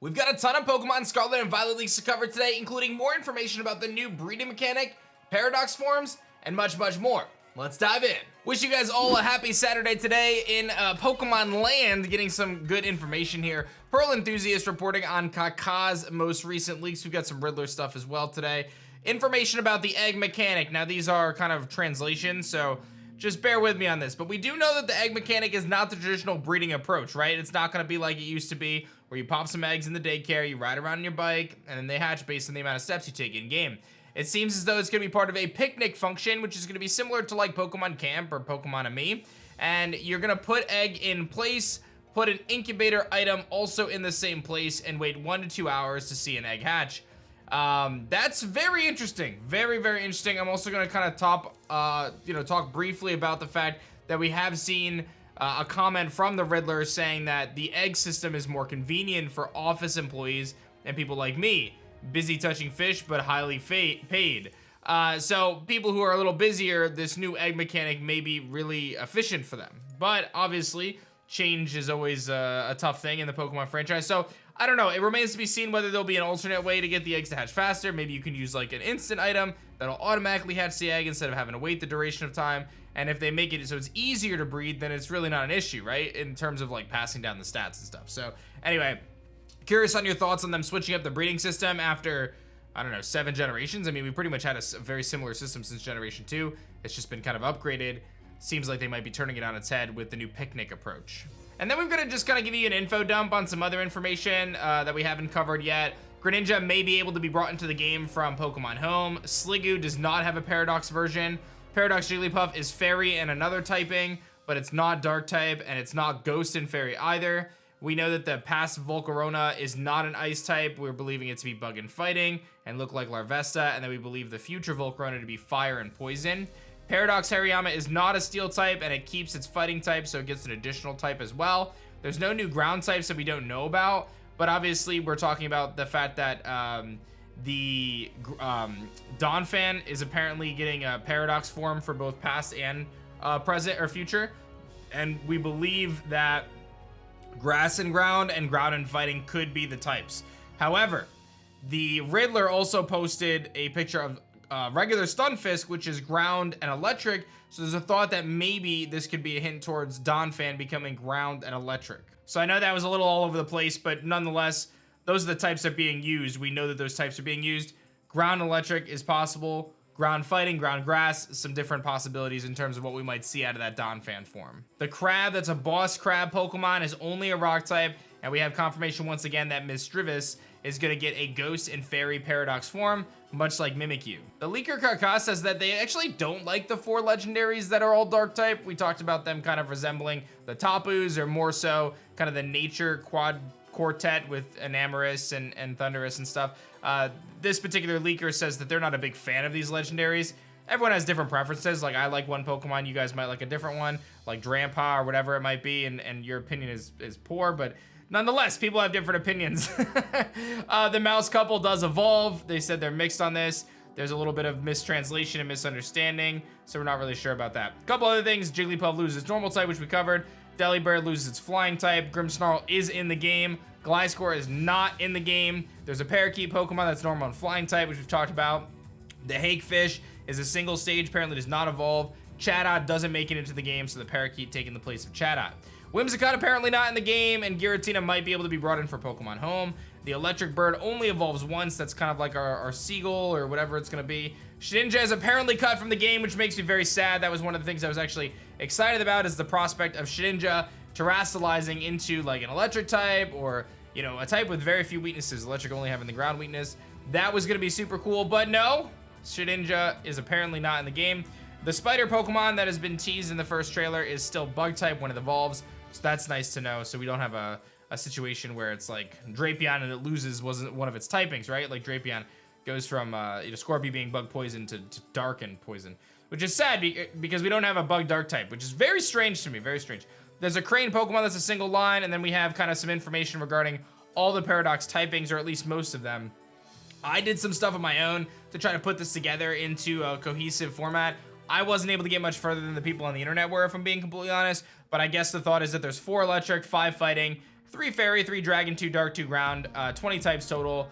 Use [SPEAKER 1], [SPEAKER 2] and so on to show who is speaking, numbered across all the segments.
[SPEAKER 1] We've got a ton of Pokemon Scarlet and Violet leaks to cover today, including more information about the new breeding mechanic, paradox forms, and much, much more. Let's dive in. Wish you guys all a happy Saturday today in Pokemon land, getting some good information here. Pearl Enthusiast reporting on Kaka's most recent leaks. We've got some Riddler stuff as well today. Information about the egg mechanic. Now these are kind of translations, so just bear with me on this. But we do know that the egg mechanic is not the traditional breeding approach, right? It's not gonna be like it used to be, where you pop some eggs in the daycare, you ride around on your bike, and then they hatch based on the amount of steps you take in game. It seems as though it's gonna be part of a picnic function, which is gonna be similar to like Pokemon Camp or Pokemon Ami. And you're gonna put egg in place, put an incubator item also in the same place, and wait 1 to 2 hours to see an egg hatch. That's very interesting. Very, very interesting. I'm also gonna kind of talk briefly about the fact that we have seen a comment from the Riddler saying that the egg system is more convenient for office employees and people like me, busy touching fish but highly paid. So people who are a little busier, this new egg mechanic may be really efficient for them. But obviously, change is always a tough thing in the Pokemon franchise. So I don't know. It remains to be seen whether there'll be an alternate way to get the eggs to hatch faster. Maybe you can use like an instant item that'll automatically hatch the egg instead of having to wait the duration of time. And if they make it so it's easier to breed, then it's really not an issue, right? In terms of like passing down the stats and stuff. So anyway, curious on your thoughts on them switching up the breeding system after, I don't know, 7 generations. I mean, we pretty much had a very similar system since Generation 2. It's just been kind of upgraded. Seems like they might be turning it on its head with the new picnic approach. And then we're gonna just kind of give you an info dump on some other information that we haven't covered yet. Greninja may be able to be brought into the game from Pokemon Home. Sliggoo does not have a Paradox version. Paradox Jigglypuff is Fairy and another typing, but it's not Dark type, and it's not Ghost and Fairy either. We know that the past Volcarona is not an Ice type. We're believing it to be Bug and Fighting and look like Larvesta, and then we believe the future Volcarona to be Fire and Poison. Paradox Hariyama is not a Steel type, and it keeps its Fighting type, so it gets an additional type as well. There's no new Ground types that we don't know about, but obviously we're talking about the fact that the Donphan is apparently getting a Paradox form for both past and present or future, and we believe that Grass and Ground and Fighting could be the types. However, the Riddler also posted a picture of regular Stunfisk, which is Ground and Electric, so there's a thought that maybe this could be a hint towards Donphan becoming Ground and Electric. So I know that was a little all over the place, but nonetheless, those are the types that are being used. We know that those types are being used. Ground Electric is possible. Ground Fighting, Ground Grass, some different possibilities in terms of what we might see out of that Donphan form. The Crab, that's a Boss Crab Pokemon, is only a Rock type, and we have confirmation once again that Misdreavus is going to get a Ghost and Fairy Paradox form, much like Mimikyu. The leaker Kaka says that they actually don't like the 4 legendaries that are all Dark type. We talked about them kind of resembling the Tapus, or more so kind of the nature quad quartet with Enamorus and Thundurus and stuff. This particular leaker says that they're not a big fan of these legendaries. Everyone has different preferences. Like, I like one Pokemon, you guys might like a different one, like Drampa or whatever it might be, and your opinion is poor, but nonetheless, people have different opinions. The mouse couple does evolve. They said they're mixed on this. There's a little bit of mistranslation and misunderstanding, so we're not really sure about that. A couple other things. Jigglypuff loses its normal type, which we covered. Delibird loses its flying type. Grimmsnarl is in the game. Gliscor is not in the game. There's a Parakeet Pokemon that's normal and flying type, which we've talked about. The Hakefish is a single stage, apparently does not evolve. Chatot doesn't make it into the game, so the Parakeet taking the place of Chatot. Whimsicott apparently not in the game, and Giratina might be able to be brought in for Pokemon Home. The Electric Bird only evolves once. That's kind of like our Seagull or whatever it's going to be. Shedinja is apparently cut from the game, which makes me very sad. That was one of the things I was actually excited about, is the prospect of Shedinja terrestrializing into like an Electric type, or, you know, a type with very few weaknesses. Electric only having the ground weakness. That was going to be super cool, but no. Shedinja is apparently not in the game. The Spider Pokemon that has been teased in the first trailer is still Bug type when it evolves. So that's nice to know. So we don't have a situation where it's like Drapion and it loses wasn't one of its typings, right? Like Drapion goes from Scorpio being Bug Poison to Dark and Poison, which is sad because we don't have a Bug Dark type, which is very strange to me, very strange. There's a Crane Pokemon that's a single line, and then we have kind of some information regarding all the Paradox typings, or at least most of them. I did some stuff on my own to try to put this together into a cohesive format. I wasn't able to get much further than the people on the internet were, if I'm being completely honest, but I guess the thought is that there's 4 Electric, 5 Fighting, 3 fairy, 3 dragon, 2 dark, 2 ground, 20 types total.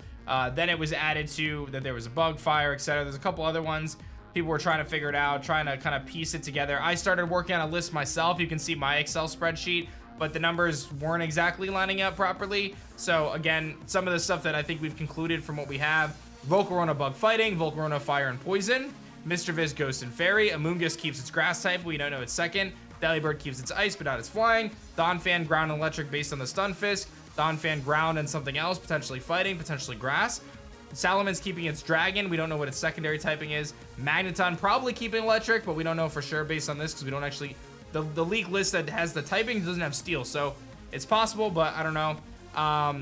[SPEAKER 1] Then it was added to that there was a bug, fire, etc. There's a couple other ones. People were trying to figure it out, trying to kind of piece it together. I started working on a list myself. You can see my Excel spreadsheet, but the numbers weren't exactly lining up properly. So again, some of the stuff that I think we've concluded from what we have: Volcarona bug fighting, Volcarona fire and poison, Mr. Viz ghost and fairy, Amoonguss keeps its grass type, we don't know its second, Delibird keeps its ice but not its flying, Donphan ground and electric based on the Stunfisk, Donphan ground and something else, potentially fighting, potentially grass. Salaman's keeping its dragon, we don't know what its secondary typing is. Magneton probably keeping electric, but we don't know for sure based on this because we don't actually, the leak list that has the typing doesn't have steel, so it's possible, but I don't know.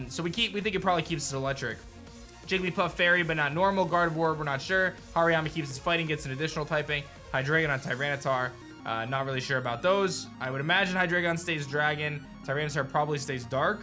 [SPEAKER 1] So we think it probably keeps its electric. Jigglypuff fairy, but not normal. Gardevoir, we're not sure. Hariyama keeps its fighting, gets an additional typing. Hydreigon on Tyranitar, not really sure about those. I would imagine Hydreigon stays dragon. Tyranitar probably stays dark,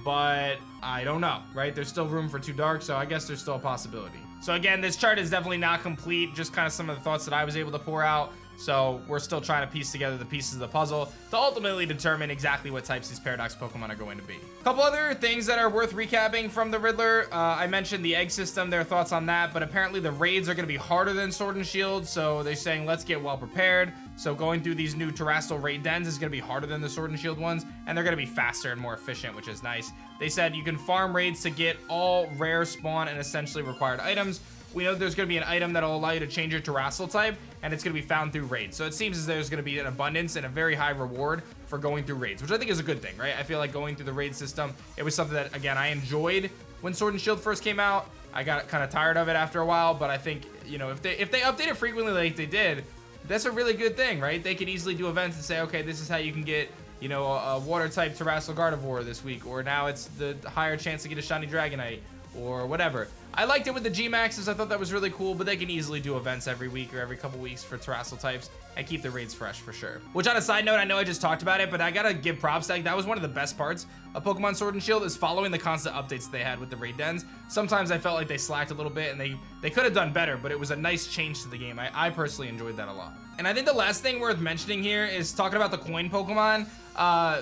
[SPEAKER 1] but I don't know, right? There's still room for 2 dark, so I guess there's still a possibility. So again, this chart is definitely not complete, just kind of some of the thoughts that I was able to pour out. So we're still trying to piece together the pieces of the puzzle to ultimately determine exactly what types these Paradox Pokemon are going to be. A couple other things that are worth recapping from the Riddler. I mentioned the egg system, their thoughts on that, but apparently the raids are going to be harder than Sword and Shield, so they're saying let's get well prepared. So going through these new Terrestrial raid dens is going to be harder than the Sword and Shield ones, and they're going to be faster and more efficient, which is nice. They said you can farm raids to get all rare, spawn, and essentially required items. We know there's going to be an item that'll allow you to change your Terrestrial type, and it's going to be found through raids. So it seems as there's going to be an abundance and a very high reward for going through raids, which I think is a good thing, right? I feel like going through the raid system, it was something that, again, I enjoyed when Sword and Shield first came out. I got kind of tired of it after a while, but I think, you know, if they update it frequently like they did, that's a really good thing, right? They could easily do events and say, okay, this is how you can get, you know, a water type Terrestrial Gardevoir this week, or now it's the higher chance to get a shiny Dragonite, or whatever. I liked it with the G-Maxes. I thought that was really cool, but they can easily do events every week or every couple weeks for Terrestrial types and keep the raids fresh for sure. Which, on a side note, I know I just talked about it, but I gotta give props to that was one of the best parts of Pokemon Sword and Shield, is following the constant updates they had with the raid dens. Sometimes I felt like they slacked a little bit and they could have done better, but it was a nice change to the game. I personally enjoyed that a lot. And I think the last thing worth mentioning here is talking about the coin Pokemon.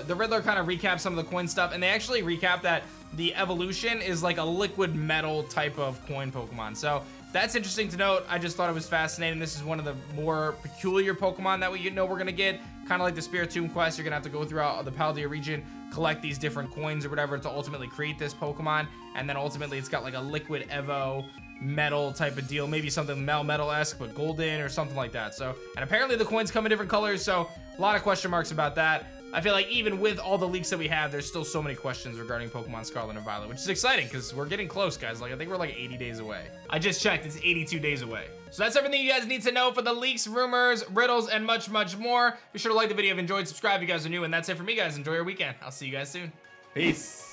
[SPEAKER 1] The Riddler kind of recapped some of the coin stuff, and they actually recapped that the evolution is like a liquid metal type of coin Pokemon. So that's interesting to note. I just thought it was fascinating. This is one of the more peculiar Pokemon that we know we're gonna get. Kind of like the Spiritomb quest, you're gonna have to go throughout the Paldea region, collect these different coins or whatever to ultimately create this Pokemon. And then ultimately it's got like a liquid Evo metal type of deal, maybe something metal-esque but golden or something like that. So, and apparently the coins come in different colors, so a lot of question marks about that. I feel like even with all the leaks that we have, there's still so many questions regarding Pokemon Scarlet and Violet, which is exciting because we're getting close, guys. Like, I think we're like 80 days away. I just checked, it's 82 days away. So that's everything you guys need to know for the leaks, rumors, riddles, and much, much more. Be sure to like the video if you enjoyed, subscribe if you guys are new, and that's it for me, guys. Enjoy your weekend. I'll see you guys soon. Peace.